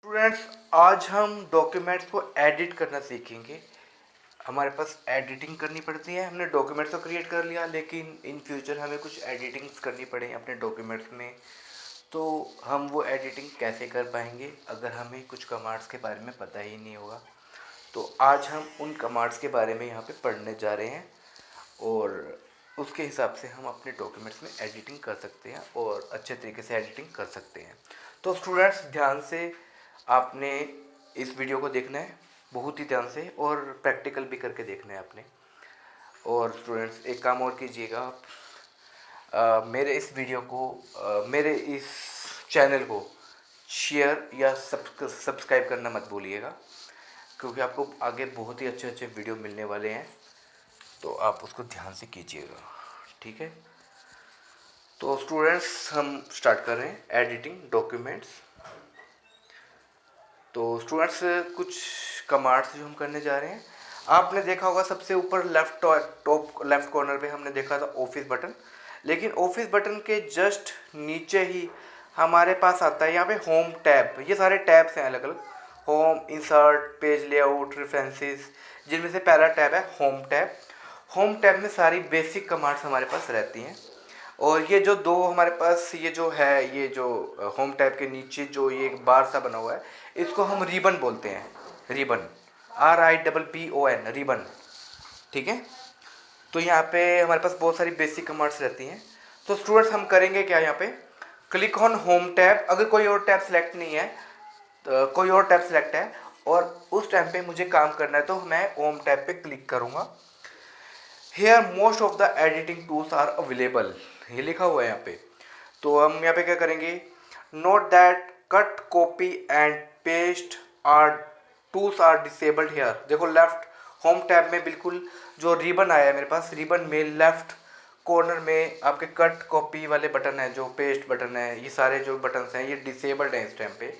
Students, आज हम documents को एडिट करना सीखेंगे। हमारे पास एडिटिंग करनी पड़ती है। हमने डॉक्यूमेंट्स तो क्रिएट कर लिया, लेकिन इन फ्यूचर हमें कुछ एडिटिंग्स करनी पड़ेगी अपने डॉक्यूमेंट्स में। तो हम वो एडिटिंग कैसे कर पाएंगे अगर हमें कुछ कमांड्स के बारे में पता ही नहीं होगा। तो आज हम उन कमांड्स के बारे में यहाँ पे पढ़ने जा रहे हैं और उसके हिसाब से हम अपने डॉक्यूमेंट्स में एडिटिंग कर सकते हैं और अच्छे तरीके से एडिटिंग कर सकते हैं। तो स्टूडेंट्स, ध्यान से आपने इस वीडियो को देखना है, बहुत ही ध्यान से, और प्रैक्टिकल भी करके देखना है आपने। और स्टूडेंट्स, एक काम और कीजिएगा आप, मेरे इस वीडियो को मेरे इस चैनल को शेयर या सब्सक्राइब करना मत भूलिएगा, क्योंकि आपको आगे बहुत ही अच्छे अच्छे वीडियो मिलने वाले हैं। तो आप उसको ध्यान से कीजिएगा, ठीक है। तो स्टूडेंट्स, हम स्टार्ट कर रहे हैं एडिटिंग डॉक्यूमेंट्स। तो स्टूडेंट्स, कुछ कमांड्स जो हम करने जा रहे हैं, आपने देखा होगा सबसे ऊपर टॉप लेफ्ट कॉर्नर पे हमने देखा था ऑफिस बटन। लेकिन ऑफिस बटन के जस्ट नीचे ही हमारे पास आता है यहाँ पे होम टैब। ये सारे टैब्स हैं अलग अलग, home, insert, page layout, references, जिनमें से पहला टैब है होम टैब। होम टैब में सारी बेसिक कमांड्स हमारे पास रहती हैं। और ये जो दो हमारे पास ये जो है, ये जो होम टैब के नीचे जो ये एक बार सा बना हुआ है, इसको हम रिबन बोलते हैं। रिबन, RIBBON, रिबन, ठीक है। तो यहाँ पे हमारे पास बहुत सारी बेसिक कमांड्स रहती हैं। तो स्टूडेंट्स, हम करेंगे क्या, यहाँ पे क्लिक ऑन होम टैब। अगर कोई और टैब सेलेक्ट नहीं है, तो कोई और टैब सेलेक्ट है और उस टाइम पे मुझे काम करना है, तो मैं होम टैब पे क्लिक करूँगा। Here most of the editing tools are available, ये लिखा हुआ है यहाँ पे। तो हम यहाँ पे क्या करेंगे, note that cut, copy and paste are tools are disabled here. देखो लेफ्ट होम टैब में बिल्कुल जो रिबन आया है मेरे पास, रिबन में लेफ्ट कॉर्नर में आपके कट, कॉपी वाले बटन है, जो पेस्ट बटन है, ये सारे जो बटन हैं ये डिसेबल्ड हैं इस टाइम पे।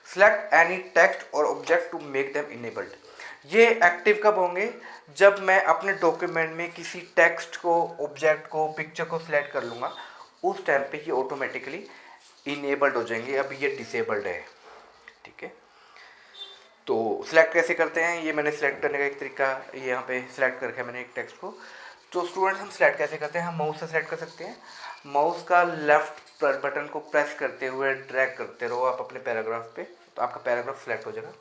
सेलेक्ट एनी टेक्स्ट और object to make them enabled, ये एक्टिव कब होंगे, जब मैं अपने डॉक्यूमेंट में किसी टेक्स्ट को, ऑब्जेक्ट को, पिक्चर को सिलेक्ट कर लूँगा, उस टाइम पे ये ऑटोमेटिकली इनेबल्ड हो जाएंगे। अभी ये डिसेबल्ड है, ठीक है। तो सिलेक्ट कैसे करते हैं, ये मैंने सिलेक्ट करने का एक तरीका, ये यहाँ पे सिलेक्ट करके मैंने एक टेक्स्ट को। तो स्टूडेंट्स, हम सिलेक्ट कैसे करते हैं, हम माउस से सिलेक्ट कर सकते हैं। माउस का लेफ्ट बटन को प्रेस करते हुए ड्रैग करते रहो आप अपने पैराग्राफ पे, तो आपका पैराग्राफ सिलेक्ट हो जाएगा।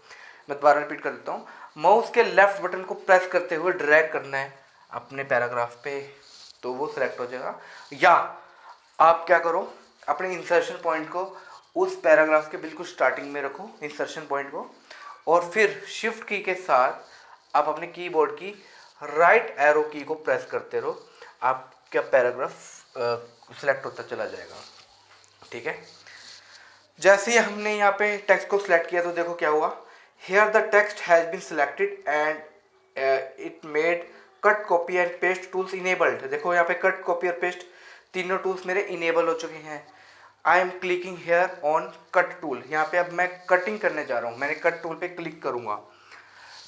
मैं दोबारा रिपीट कर देता हूँ, माउस के लेफ्ट बटन को प्रेस करते हुए ड्रैग करना है अपने पैराग्राफ पे, तो वो सिलेक्ट हो जाएगा। या आप क्या करो, अपने इंसर्शन पॉइंट को उस पैराग्राफ के बिल्कुल स्टार्टिंग में रखो, इंसर्शन पॉइंट को, और फिर शिफ्ट की के साथ आप अपने कीबोर्ड की राइट एरो की को प्रेस करते रहो, आपका पैराग्राफ सिलेक्ट होता चला जाएगा, ठीक है। जैसे ही हमने यहाँ पे टेक्स्ट को सिलेक्ट किया, तो देखो क्या हुआ, here the text has been selected and it made cut, copy and paste tools enabled. देखो यहाँ पे कट, कॉपी और पेस्ट तीनों टूल्स मेरे इनेबल हो चुके हैं। I am clicking here on cut tool, यहाँ पे अब मैं कटिंग करने जा रहा हूँ, मैंने कट टूल पे क्लिक करूँगा।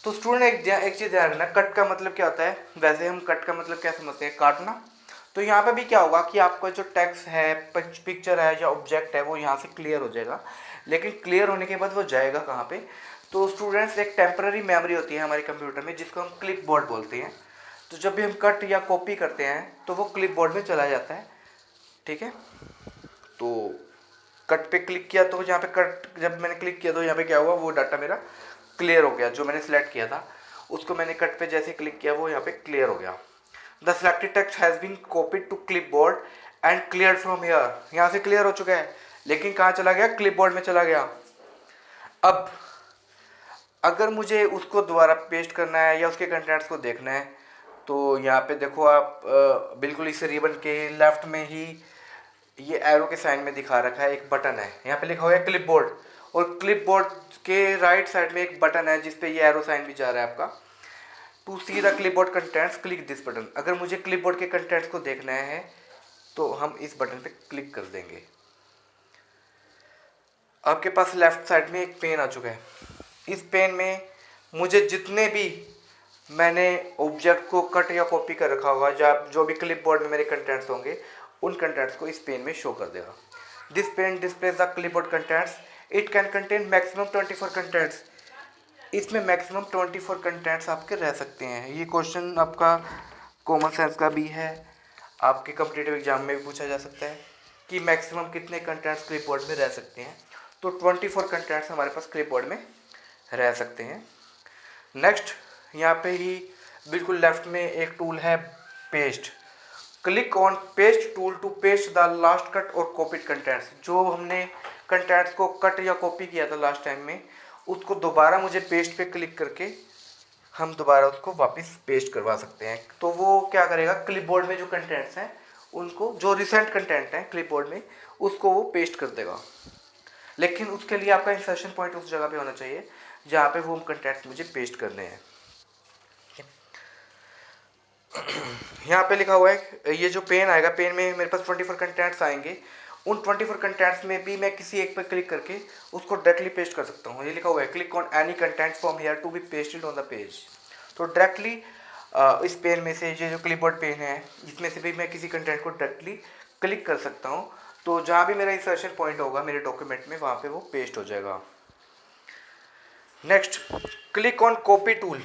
तो स्टूडेंट, एक चीज़ ध्यान रखना, कट का मतलब क्या होता है, वैसे हम कट का मतलब क्या समझते हैं, काटना। तो यहाँ पे भी क्या होगा कि आपका जो टेक्स्ट है, पिक्चर है या ऑब्जेक्ट है, वो यहाँ से क्लियर हो जाएगा। लेकिन क्लियर होने के बाद वो जाएगा कहाँ पे, तो स्टूडेंट्स, एक टेम्पररी मेमोरी होती है हमारे कंप्यूटर में, जिसको हम क्लिपबोर्ड बोलते हैं। तो जब भी हम कट या कॉपी करते हैं तो वो क्लिपबोर्ड में चला जाता है, ठीक है। तो कट पे क्लिक किया, तो यहाँ पे कट जब मैंने क्लिक किया तो यहाँ पे क्या हुआ, वो डाटा मेरा क्लियर हो गया। जो मैंने सिलेक्ट किया था उसको मैंने कट पे जैसे क्लिक किया, वो यहाँ पे क्लियर हो गया। The selected text has been copied to clipboard and clear from here, यहाँ से क्लियर हो चुका है, लेकिन कहाँ चला गया, क्लिपबोर्ड में चला गया। अब अगर मुझे उसको दोबारा पेस्ट करना है या उसके कंटेंट्स को देखना है, तो यहाँ पे देखो आप, बिल्कुल इस रिबन के लेफ्ट में ही ये एरो के साइन में दिखा रखा है, एक बटन है, यहाँ पे लिखा हुआ है क्लिपबोर्ड, और क्लिपबोर्ड के राइट साइड में एक बटन है जिस पे ये एरो साइन भी जा रहा है आपका। To see the clipboard contents click this button, अगर मुझे क्लिपबोर्ड के कंटेंट्स को देखना है तो हम इस बटन पे क्लिक कर देंगे। आपके पास लेफ्ट साइड में एक पेन आ चुका है। इस पेन में मुझे जितने भी मैंने ऑब्जेक्ट को कट या कॉपी कर रखा होगा, जो भी क्लिपबोर्ड में मेरे कंटेंट्स होंगे, उन कंटेंट्स को इस पेन में शो कर देगा। This pane displays the clipboard contents it can contain maximum 24 contents. इसमें मैक्सिमम 24 कंटेंट्स आपके रह सकते हैं। ये क्वेश्चन आपका कॉमन सेंस का भी है, आपके कॉम्पिटिटिव एग्जाम में भी पूछा जा सकता है कि मैक्सिमम कितने कंटेंट्स क्लिपबोर्ड में रह सकते हैं। तो 24 कंटेंट्स हमारे पास क्लिपबोर्ड में रह सकते हैं। नेक्स्ट, यहाँ पे ही बिल्कुल लेफ्ट में एक टूल है paste. Click on paste tool to paste the last cut और कॉपीड कंटेंट्स। जो हमने कंटेंट्स को कट या कॉपी किया था लास्ट टाइम में, उसको दोबारा मुझे पेस्ट पे क्लिक करके हम दोबारा उसको वापस पेस्ट करवा सकते हैं। तो वो क्या करेगा, क्लिपबोर्ड में जो कंटेंट्स हैं उनको, जो रिसेंट कंटेंट है क्लिपबोर्ड में, उसको वो पेस्ट कर देगा। लेकिन उसके लिए आपका इंसर्शन पॉइंट उस जगह पे होना चाहिए जहाँ पे वो कंटेंट्स मुझे पेस्ट करने हैं। यहाँ पे लिखा हुआ है, ये जो पेन आएगा, पेन में मेरे पास 24 कंटेंट्स आएंगे। उन 24 कंटेंट्स में भी मैं किसी एक पर क्लिक करके उसको डायरेक्टली पेस्ट कर सकता हूँ। ये लिखा हुआ है click on any content from here to be pasted on the page. तो डायरेक्टली इस पेन में से, ये जो क्लिपबोर्ड पेन है, इसमें से भी मैं किसी कंटेंट को डायरेक्टली क्लिक कर सकता हूँ। तो जहाँ भी मेरा इंसर्शन पॉइंट होगा मेरे डॉक्यूमेंट में, वहाँ पे वो पेस्ट हो जाएगा। Next, click on copy tool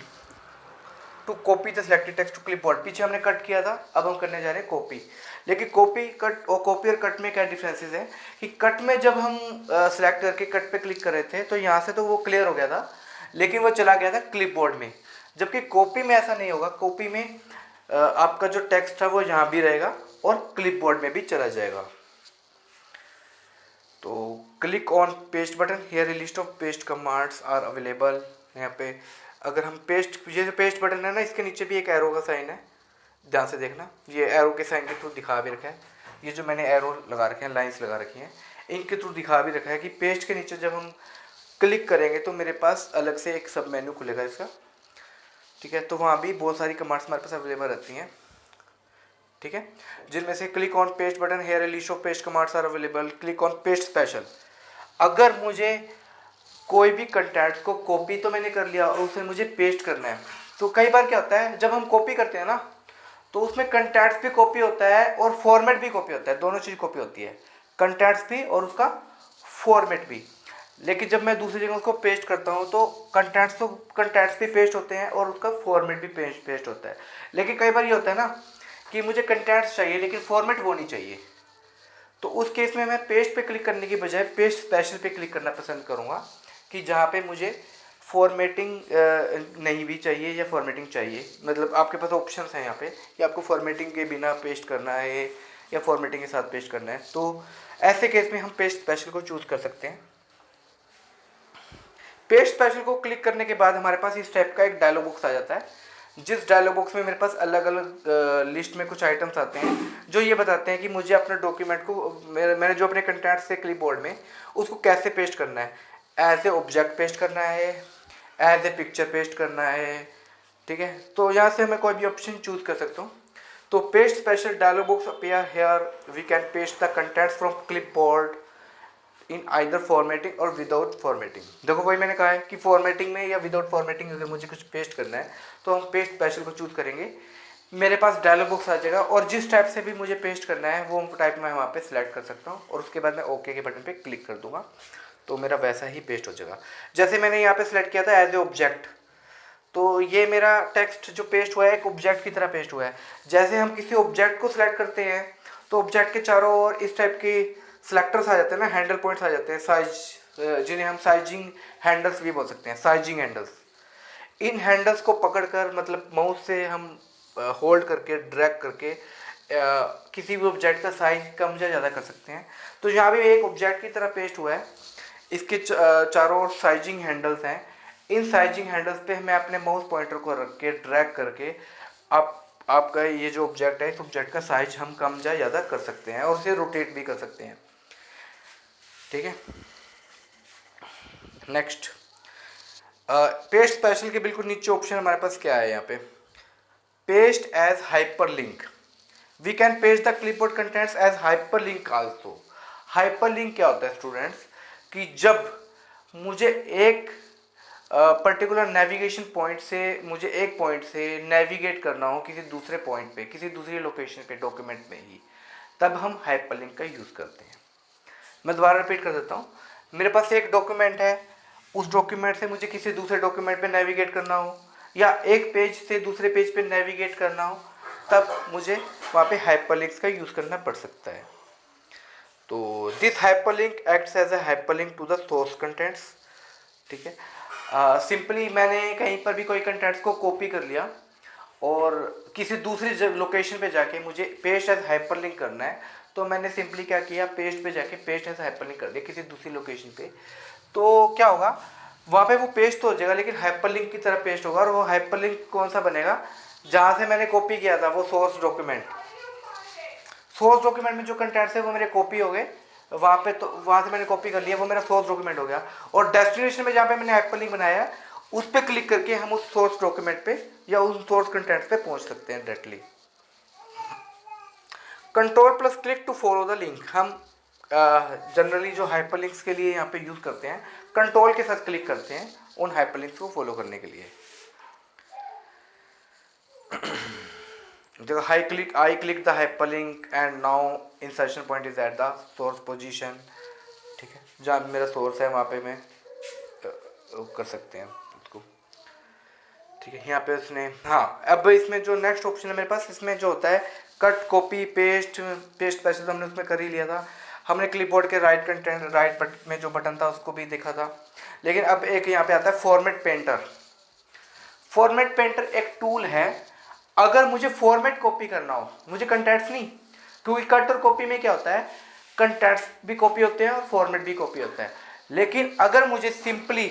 to copy the selected text to clipboard. पीछे हमने कट किया था, अब हम करने जा रहे हैं कॉपी। लेकिन कॉपी कट और कॉपी और कट में क्या डिफरेंसेस है कि कट में जब हम सिलेक्ट करके कट पे क्लिक कर रहे थे तो यहाँ से तो वो क्लियर हो गया था, लेकिन वो चला गया था क्लिपबोर्ड में। जबकि कॉपी में ऐसा नहीं होगा। कॉपी में आपका जो टेक्स्ट था वो यहाँ भी रहेगा और क्लिपबोर्ड में भी चला जाएगा। तो click on paste button, here a list of paste commands are available. यहाँ पे अगर हम पेस्ट, ये जो पेस्ट बटन है ना, इसके नीचे भी एक एरो का साइन है, ध्यान से देखना। ये एरो के साइन के थ्रू दिखा भी रखा है। ये जो मैंने एरो लगा रखे हैं, लाइंस लगा रखी हैं, इनके थ्रू दिखा भी रखा है कि पेस्ट के नीचे जब हम क्लिक करेंगे तो मेरे पास अलग से एक सब मेन्यू खुलेगा इसका। ठीक है, तो वहाँ भी बहुत सारी कमांड्स हमारे पास अवेलेबल रहती हैं। ठीक है, जिनमें से click on paste button, here a list of paste commands are available. Click on paste special. अगर मुझे कोई भी कंटेंट को कॉपी तो मैंने कर लिया और उसे मुझे पेस्ट करना है, तो कई बार क्या होता है, जब हम कॉपी करते हैं ना, तो उसमें कंटेंट्स भी कॉपी होता है और फॉर्मेट भी कॉपी होता है। दोनों चीज़ कॉपी होती है, कंटेंट्स भी और उसका फॉर्मेट भी। लेकिन जब मैं दूसरी जगह उसको पेस्ट करता हूँ तो कंटेंट्स भी पेस्ट होते हैं और उसका फॉर्मेट भी पेस्ट होता है। लेकिन कई बार ये होता है ना कि मुझे कंटेंट्स चाहिए लेकिन फॉर्मेट वो नहीं चाहिए, तो उस केस में मैं पेस्ट पे क्लिक करने की बजाय पेस्ट स्पेशल पे क्लिक करना पसंद करूँगा, कि जहाँ पे मुझे फॉर्मेटिंग नहीं भी चाहिए या फॉर्मेटिंग चाहिए। मतलब आपके पास ऑप्शंस हैं यहाँ पे कि आपको फॉर्मेटिंग के बिना पेस्ट करना है या फॉर्मेटिंग के साथ पेस्ट करना है। तो ऐसे केस में हम पेस्ट स्पेशल को चूज़ कर सकते हैं। पेस्ट स्पेशल को क्लिक करने के बाद हमारे पास इस टाइप का एक डायलॉग बॉक्स आ जाता है, जिस डायलॉग बॉक्स में मेरे पास अलग अलग लिस्ट में कुछ आइटम्स आते हैं जो ये बताते हैं कि मुझे अपने डॉक्यूमेंट को, मैंने जो अपने कंटेंट्स से क्लिपबोर्ड में, उसको कैसे पेस्ट करना है। एज ए ऑब्जेक्ट पेस्ट करना है, एज ए पिक्चर पेस्ट करना है। ठीक है, तो यहाँ से मैं कोई भी ऑप्शन चूज कर सकता हूँ। तो paste special dialog box appear here, we can paste the contents from clipboard in either formatting और विदाउट फॉर्मेटिंग। देखो वही मैंने कहा है कि फॉर्मेटिंग में या विदाउट फॉर्मेटिंग अगर मुझे कुछ पेस्ट करना है तो हम पेस्ट स्पेशल को चूज करेंगे, मेरे पास डायलॉग बॉक्स आ जाएगा और जिस टाइप से भी मुझे पेस्ट करना है वो टाइप मैं वहाँ पे सिलेक्ट कर सकता हूँ और उसके बाद मैं ओके के बटन पे क्लिक कर दूंगा, तो मेरा वैसा ही पेस्ट हो जाएगा। जैसे मैंने यहाँ पे सिलेक्ट किया था एज ए ऑब्जेक्ट, तो ये मेरा टेक्स्ट जो पेस्ट हुआ है एक ऑब्जेक्ट की तरह पेस्ट हुआ है। जैसे हम किसी ऑब्जेक्ट को सिलेक्ट करते हैं तो ऑब्जेक्ट के चारों ओर इस टाइप के सिलेक्टर्स आ जाते हैं ना, हैंडल पॉइंट्स आ जाते हैं, साइज, जिन्हें हम साइजिंग हैंडल्स भी बोल सकते हैं, साइजिंग हैंडल्स। इन हैंडल्स को पकड़कर, मतलब माउस से हम होल्ड करके ड्रैग करके किसी भी ऑब्जेक्ट का साइज कम या ज़्यादा कर सकते हैं। तो यहाँ भी एक ऑब्जेक्ट की तरह पेस्ट हुआ है, इसके चारों ओर साइजिंग हैंडल्स हैं। इन साइजिंग हैंडल्स पे मैं अपने माउस पॉइंटर को रख के ड्रैग करके आपका ये जो ऑब्जेक्ट है, इस ऑब्जेक्ट का साइज हम कम या ज़्यादा कर सकते हैं और उसे रोटेट भी कर सकते हैं। ठीक है, नेक्स्ट, पेस्ट स्पेशल के बिल्कुल नीचे ऑप्शन हमारे पास क्या है, यहाँ पे paste as hyperlink. We can paste the clipboard contents as hyperlink also. Hyperlink क्या होता है स्टूडेंट्स, कि जब मुझे एक पर्टिकुलर नेविगेशन पॉइंट से, मुझे एक पॉइंट से नेविगेट करना हो किसी दूसरे पॉइंट पे, किसी दूसरी लोकेशन पे डॉक्यूमेंट में ही, तब हम हाइपरलिंक का यूज़ करते हैं। मैं दोबारा रिपीट कर देता हूँ, मेरे पास एक डॉक्यूमेंट है, उस डॉक्यूमेंट से मुझे किसी दूसरे डॉक्यूमेंट पे नेविगेट करना हो, या एक पेज से दूसरे पेज पे नेविगेट करना हो, तब मुझे वहाँ पे हाइपरलिंक्स का यूज़ करना पड़ सकता है। तो this hyperlink acts as a hyperlink to the source contents. ठीक है, सिंपली मैंने कहीं पर भी कोई कंटेंट्स को कॉपी कर लिया और किसी दूसरी लोकेशन पे जाके मुझे पेस्ट एज हाइपरलिंक करना है, तो मैंने सिंपली क्या किया, पेस्ट पे जाके पेस्ट एज हाइपरलिंक कर दिया किसी दूसरी लोकेशन पे। तो क्या होगा, वहाँ पे वो पेस्ट तो हो जाएगा लेकिन हाइपरलिंक की तरह पेस्ट होगा, और वो हाइपरलिंक कौन सा बनेगा, जहाँ से मैंने कॉपी किया था वो सोर्स डॉक्यूमेंट। सोर्स डॉक्यूमेंट में जो कंटेंट्स है वो मेरे कॉपी हो गए वहाँ पे, तो वहाँ से मैंने कॉपी कर लिया, वो मेरा सोर्स डॉक्यूमेंट हो गया। और डेस्टिनेशन में जहाँ पे मैंने हाइपरलिंक बनाया है उस पर क्लिक करके हम उस सोर्स डॉक्यूमेंट पे या उस सोर्स कंटेंट्स पे पहुँच सकते हैं directly. Control plus click to follow the link, हम जनरली जो हाइपरलिंक्स के लिए यहाँ पे यूज़ करते हैं, कंट्रोल के साथ क्लिक करते हैं उन हाइपरलिंक्स को फॉलो करने के लिए। देखो, I click the hyperlink and now insertion point is at the source position. ठीक है, जहाँ मेरा सोर्स है वहाँ पे मैं कर सकते हैं उसको। ठीक है, यहाँ पे उसने, हाँ, अब इसमें जो नेक्स्ट ऑप्शन है मेरे पास, इसमें जो होता है कट कॉपी पेस्ट। पेस्ट पैसे तो हमने उसमें कर ही लिया था, हमने क्लिपबोर्ड के राइट कंटेंट राइट में जो बटन था उसको भी देखा था। लेकिन अब एक यहाँ पे आता है फॉर्मेट पेंटर। फॉर्मेट पेंटर एक टूल है, अगर मुझे फॉर्मेट कॉपी करना हो, मुझे कंटेंट्स नहीं, क्योंकि कट और कॉपी में क्या होता है, कंटेंट्स भी कॉपी होते हैं और फॉर्मेट भी कॉपी होता है। लेकिन अगर मुझे सिंपली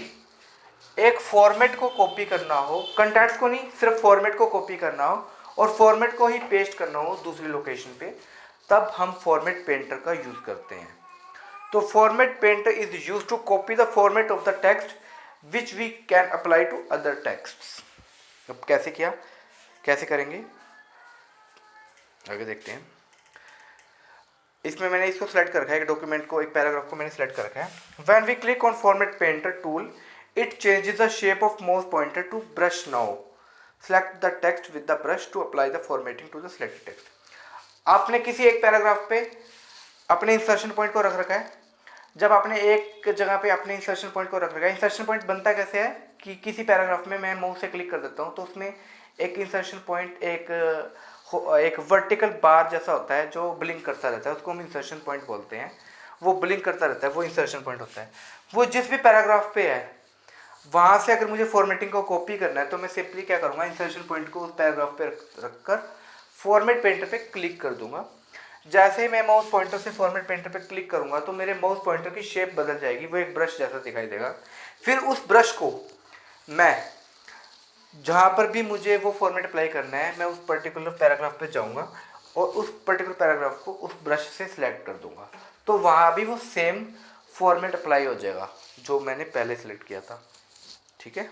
एक फॉर्मेट को कॉपी करना हो, कंटेंट्स को नहीं, सिर्फ फॉर्मेट को कॉपी करना हो और फॉर्मेट को ही पेस्ट करना हो दूसरी लोकेशन पे, तब हम फॉर्मेट पेंटर का यूज़ करते हैं। तो format painter is use to copy the format of the text which we can apply to other text. अब कैसे किया, कैसे करेंगे आगे देखते हैं। इसमें मैंने इसको सेलेक्ट कर रखा है, एक डॉक्यूमेंट को, एक पैराग्राफ को मैंने सेलेक्ट कर रखा है। When we click on format painter tool it changes the shape of mouse pointer to brush now. Select the text with the brush to apply the formatting to the selected text. आपने किसी एक paragraph पे अपने insertion point को रख रखा है। जब आपने एक जगह पे अपने इंसर्शन पॉइंट को रख रखा है, इंसर्शन पॉइंट बनता कैसे है कि किसी पैराग्राफ में मैं माउस से क्लिक कर देता हूँ तो उसमें एक इंसर्शन पॉइंट, एक वर्टिकल बार जैसा होता है जो ब्लिंक करता रहता है, उसको हम इंसर्शन पॉइंट बोलते हैं। वो ब्लिंक करता रहता है, वो इंसर्शन पॉइंट होता है। वो जिस भी पैराग्राफ पे है वहाँ से अगर मुझे फॉर्मेटिंग को कॉपी करना है तो मैं सिंपली क्या करूँगा, इंसर्शन पॉइंट को उस पैराग्राफ पे रखकर फॉर्मेट पेंटर पे क्लिक कर दूंगा। जैसे ही मैं माउस पॉइंटर से फॉर्मेट पेंटर पे क्लिक करूंगा तो मेरे माउस पॉइंटर की शेप बदल जाएगी, वो एक ब्रश जैसा दिखाई देगा। फिर उस ब्रश को मैं जहाँ पर भी मुझे वो फॉर्मेट अप्लाई करना है, मैं उस पर्टिकुलर पैराग्राफ पे जाऊँगा और उस पर्टिकुलर पैराग्राफ को उस ब्रश से सिलेक्ट कर दूंगा, तो वहाँ भी वो सेम फॉर्मेट अप्लाई हो जाएगा जो मैंने पहले सिलेक्ट किया था। ठीक है,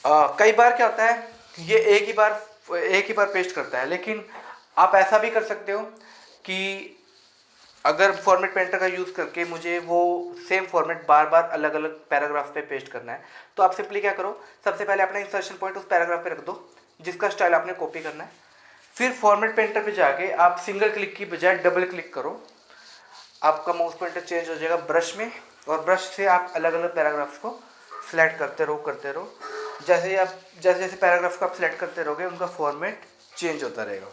कई बार क्या होता है, ये एक ही बार पेस्ट करता है, लेकिन आप ऐसा भी कर सकते हो कि अगर फॉर्मेट पेंटर का यूज़ करके मुझे वो सेम फॉर्मेट बार बार अलग अलग पैराग्राफ पे पेस्ट करना है, तो आप सिंपली क्या करो, सबसे पहले अपना इंसर्शन पॉइंट उस पैराग्राफ पे रख दो जिसका स्टाइल आपने कॉपी करना है। फिर फॉर्मेट पेंटर पे जाके आप सिंगल क्लिक की बजाय डबल क्लिक करो, आपका माउस पॉइंटर चेंज हो जाएगा ब्रश में, और ब्रश से आप अलग अलग पैराग्राफ्स को सिलेक्ट करते रहो। जैसे जैसे पैराग्राफ को आप सिलेक्ट करते रहोगे उनका फॉर्मेट चेंज होता रहेगा।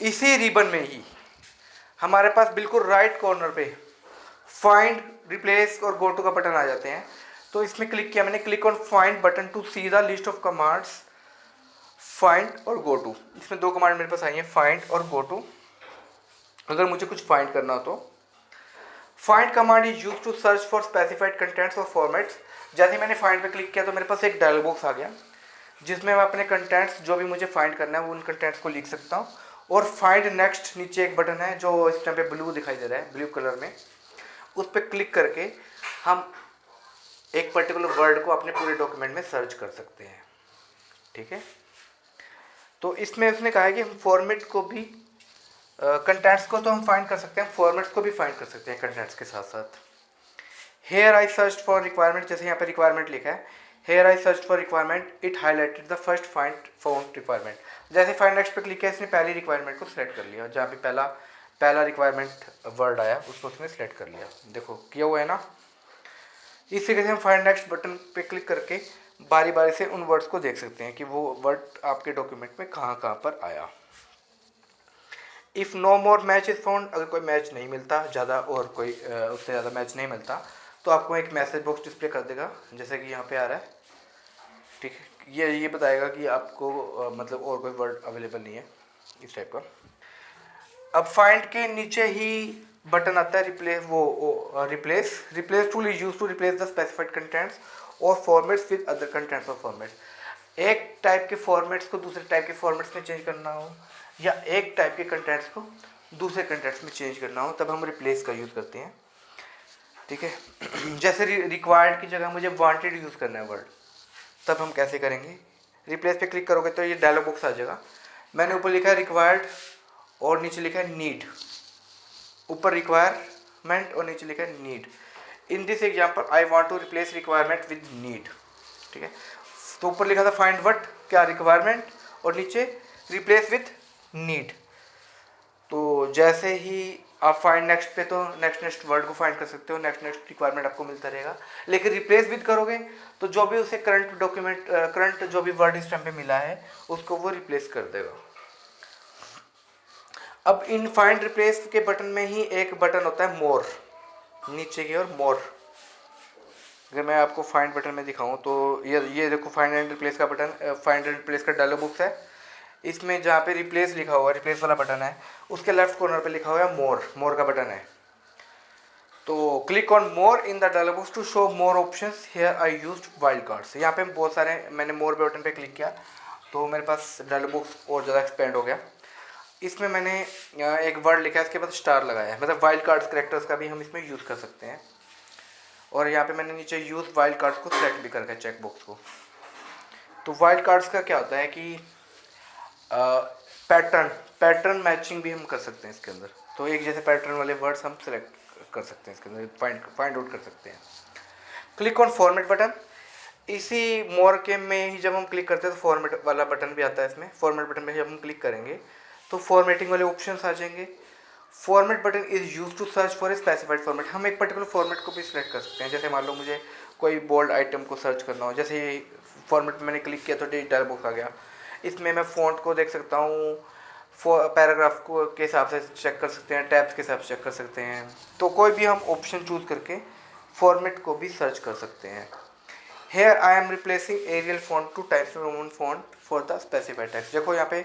इसी रिबन में ही हमारे पास बिल्कुल राइट कॉर्नर पे फाइंड, रिप्लेस और गो टू का बटन आ जाते हैं। तो इसमें क्लिक किया मैंने, click on find button to see the list of commands find और गो टू। इसमें दो कमांड मेरे पास आई हैं, फाइंड और गो टू। अगर मुझे कुछ फाइंड करना हो तो find command is use to search for specified contents और फॉर्मेट्स। जैसे ही मैंने फाइंड पे क्लिक किया तो मेरे पास एक डायलॉग बॉक्स आ गया जिसमें मैं अपने कंटेंट्स जो भी मुझे फाइंड करना है वो उन कंटेंट्स को लिख सकता हूँ। और फाइंड नेक्स्ट नीचे एक बटन है जो इस टाइम पे ब्लू दिखाई दे रहा है, ब्लू कलर में, उस पर क्लिक करके हम एक पर्टिकुलर वर्ड को अपने पूरे डॉक्यूमेंट में सर्च कर सकते हैं। ठीक है, तो इसमें उसने कहा है कि हम फॉर्मेट को भी, कंटेंट्स को तो हम फाइंड कर सकते हैं, फॉर्मेट्स को भी फाइंड कर सकते हैं कंटेंट्स के साथ साथ। Here I search for requirement, जैसे यहाँ पर रिक्वायरमेंट लिखा है, here I search for requirement it highlighted the first found requirement. जैसे फाइंड नेक्स्ट पे क्लिक किया, इसने पहली रिक्वायरमेंट को सिलेक्ट कर लिया, जहाँ पे पहला रिक्वायरमेंट वर्ड आया उसको उसने सेलेक्ट कर लिया, देखो किया हुआ है ना। इस तरीके से हम फाइंड नेक्स्ट बटन पे क्लिक करके बारी बारी से उन वर्ड्स को देख सकते हैं कि वो वर्ड आपके डॉक्यूमेंट में कहाँ कहाँ पर आया। If no more match is found, अगर कोई मैच नहीं मिलता ज़्यादा और कोई उससे ज़्यादा मैच नहीं मिलता तो आपको एक मैसेज बॉक्स डिस्प्ले कर देगा, जैसे कि यहाँ पे आ रहा है। ठीक है, ये बताएगा कि आपको मतलब और कोई वर्ड अवेलेबल नहीं है, इस टाइप का। अब फाइंड के नीचे ही बटन आता है replace, replace tool is use to replace the specified contents और फॉर्मेट्स विद अदर कंटेंट्स और फॉर्मेट्स। एक टाइप के फॉर्मेट्स को दूसरे टाइप के फॉर्मेट्स में चेंज करना हो या एक टाइप के कंटेंट्स को दूसरे कंटेंट्स में चेंज करना हो तब हम रिप्लेस का यूज़ करते हैं। ठीक है, जैसे रिक्वायर्ड की जगह मुझे वांटेड यूज़ करना है वर्ड, तब हम कैसे करेंगे? रिप्लेस पे क्लिक करोगे तो ये डायलॉग बॉक्स आ जाएगा। मैंने ऊपर लिखा है रिक्वायर्ड और नीचे लिखा है नीड, ऊपर रिक्वायरमेंट और नीचे लिखा है need. In this example I want to replace requirement with need. ठीक है, तो ऊपर लिखा था फाइंड व्हाट, क्या रिक्वायरमेंट, और नीचे रिप्लेस विद नीड। तो जैसे ही आप फाइंड नेक्स्ट पे तो नेक्स्ट वर्ड को फाइंड कर सकते हो, नेक्स्ट रिक्वायरमेंट आपको मिलता रहेगा। लेकिन रिप्लेस विद करोगे तो जो भी उसे करंट डॉक्यूमेंट करंट जो भी वर्ड इस टाइम पे मिला है उसको वो रिप्लेस कर देगा। अब इन फाइंड रिप्लेस के बटन में ही एक बटन होता है मोर, नीचे की ओर मोर। अगर मैं आपको फाइंड बटन में दिखाऊं तो ये देखो फाइंड एंड रिप्लेस का बटन, फाइंड एंड रिप्लेस का डायलॉग बॉक्स है। इसमें जहाँ पे रिप्लेस लिखा हुआ है, रिप्लेस वाला बटन है, उसके लेफ्ट कॉर्नर पे लिखा हुआ है मोर का बटन है। तो click on more in the dialog box to show more options, here I used wild cards. यहाँ पे बहुत सारे, मैंने मोर बटन पे क्लिक किया तो मेरे पास डायलॉग बॉक्स और ज़्यादा एक्सपेंड हो गया। इसमें मैंने एक वर्ड लिखा है, इसके बाद स्टार लगाया है, मतलब वाइल्ड कार्ड्स करेक्टर्स का भी हम इसमें यूज़ कर सकते हैं। और यहाँ पे मैंने नीचे यूज़ वाइल्ड कार्ड्स को सिलेक्ट भी करके चेक बॉक्स को। तो वाइल्ड कार्ड्स का क्या होता है कि पैटर्न मैचिंग भी हम कर सकते हैं इसके अंदर। तो एक जैसे पैटर्न वाले वर्ड्स हम सिलेक्ट कर सकते हैं इसके अंदर, फाइंड आउट कर सकते हैं। क्लिक ऑन फॉर्मेट बटन, इसी मोर के में ही जब हम क्लिक करते हैं तो फॉर्मेट वाला बटन भी आता है इसमें। फॉर्मेट बटन में जब हम क्लिक करेंगे तो फॉर्मेटिंग वाले ऑप्शंस आ जाएंगे। Format button is use to search for a specified format, हम एक पर्टिकुलर फॉर्मेट को भी सिलेक्ट कर सकते हैं। जैसे मान लो मुझे कोई बोल्ड आइटम को सर्च करना हो, जैसे फॉर्मेट में मैंने क्लिक किया तो डायलॉग बॉक्स आ गया। इसमें मैं फ़ॉन्ट को देख सकता हूँ, पैराग्राफ को के हिसाब से चेक कर सकते हैं, टैब्स के हिसाब से चेक कर सकते हैं। तो कोई भी हम ऑप्शन चूज़ करके फॉर्मेट को भी सर्च कर सकते हैं। Here I am replacing Arial font to Times Roman font for the specified text. देखो यहाँ पे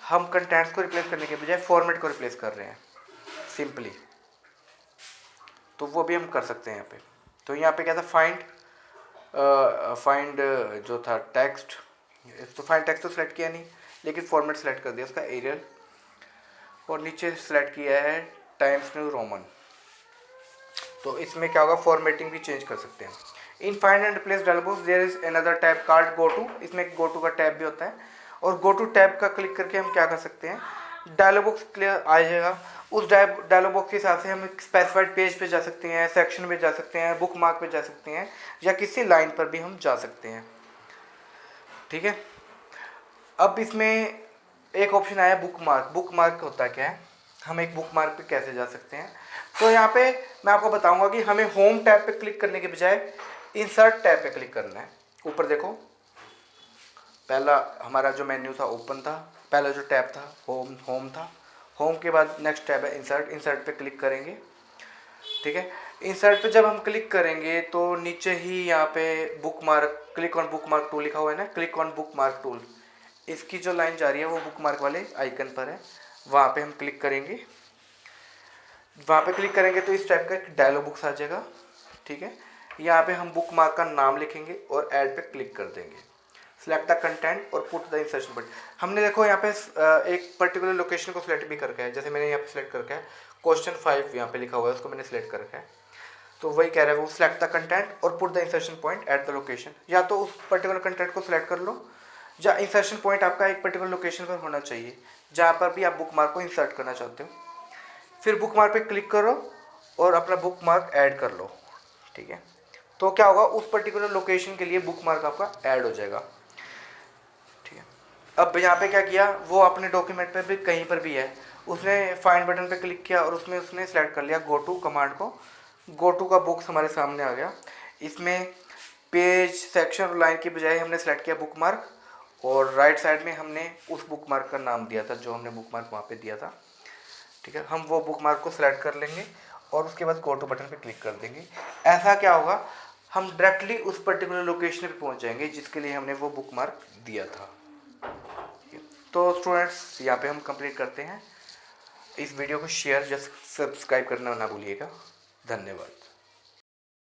हम कंटेंट्स को रिप्लेस करने के बजाय फॉर्मेट को रिप्लेस कर रहे हैं सिंपली, तो वो भी हम कर सकते हैं यहाँ पे। तो यहाँ पे क्या था, फाइंड जो था टेक्स्ट, तो फाइंड टेक्स्ट तो सिलेक्ट किया नहीं, लेकिन फॉर्मेट सेलेक्ट कर दिया उसका एरियल, और नीचे सेलेक्ट किया है टाइम्स न्यू रोमन। तो इसमें क्या होगा, फॉर्मेटिंग भी चेंज कर सकते हैं। In find and replace dialog box there is another tab called go to, इसमें गो टू का टैब भी होता है, और गो टू टैब का क्लिक करके हम क्या कर सकते हैं, डायलॉग बॉक्स क्लियर आ जाएगा। उस डायलॉग बॉक्स के हिसाब से हम एक स्पेसिफाइड पेज पे जा सकते हैं, सेक्शन पे जा सकते हैं, बुक मार्क पे जा सकते हैं, या किसी लाइन पर भी हम जा सकते हैं। ठीक है, अब इसमें एक ऑप्शन आया बुक मार्क। बुक मार्क होता क्या है, हम एक बुक मार्क पे कैसे जा सकते हैं? तो यहाँ पे मैं आपको बताऊंगा कि हमें होम टैब पे क्लिक करने के बजाय इंसर्ट टैब पे क्लिक करना है। ऊपर देखो, पहला हमारा जो मेन्यू था ओपन था, पहला जो टैब था होम था, होम के बाद नेक्स्ट टैब है इंसर्ट, इंसर्ट पे क्लिक करेंगे। ठीक है, इंसर्ट पे जब हम क्लिक करेंगे तो नीचे ही यहाँ पे book mark, click on book mark tool लिखा हुआ है ना, click on book mark tool, इसकी जो लाइन जा रही है वो बुक मार्क वाले आइकन पर है, वहाँ पे हम क्लिक करेंगे। वहाँ पे क्लिक करेंगे तो इस टाइप का एक डायलॉग बॉक्स आ जाएगा। ठीक है, यहाँ पे हम बुक मार्क का नाम लिखेंगे और ऐड पे क्लिक कर देंगे। सिलेक्ट द कंटेंट और पुट द इंसर्शन बटन। हमने देखो यहाँ पे एक पर्टिकुलर लोकेशन को सिलेक्ट भी करके है, जैसे मैंने यहाँ पे सिलेक्ट करके है क्वेश्चन 5 यहाँ पे लिखा हुआ है, उसको मैंने सिलेक्ट करके है, तो वही कह रहा है वो सिलेक्ट द कंटेंट और put the insertion point at the location. या तो उस पर्टिकुलर कंटेंट को सिलेक्ट कर लो, या इंसर्शन पॉइंट आपका एक पर्टिकुलर लोकेशन पर होना चाहिए जहाँ पर भी आप बुक मार्क को इंसर्ट करना चाहते हो। फिर बुक मार्क पे क्लिक करो और अपना बुक मार्क ऐड कर लो। ठीक है, तो क्या होगा, उस पर्टिकुलर लोकेशन के लिए बुक मार्क आपका ऐड हो जाएगा। ठीक है, अब यहाँ पे क्या किया, वो अपने डॉक्यूमेंट पे भी कहीं पर भी है, उसने फाइंड बटन पे क्लिक किया और उसमें उसने सेलेक्ट कर लिया गो टू कमांड को। गो टू का बॉक्स हमारे सामने आ गया। इसमें पेज सेक्शन और लाइन की बजाय हमने सेलेक्ट किया बुक मार्क, और राइट साइड में हमने उस बुक मार्क का नाम दिया था जो हमने बुक मार्क वहाँ पे दिया था। ठीक है, हम वो बुक मार्क को सिलेक्ट कर लेंगे और उसके बाद गो टू बटन पे क्लिक कर देंगे। ऐसा क्या होगा, हम डायरेक्टली उस पर्टिकुलर लोकेशन पे पहुंच जाएंगे जिसके लिए हमने वो बुक मार्क दिया था। तो स्टूडेंट्स यहाँ पे हम कंप्लीट करते हैं। इस वीडियो को शेयर जस्ट सब्सक्राइब करना ना भूलिएगा। धन्यवाद।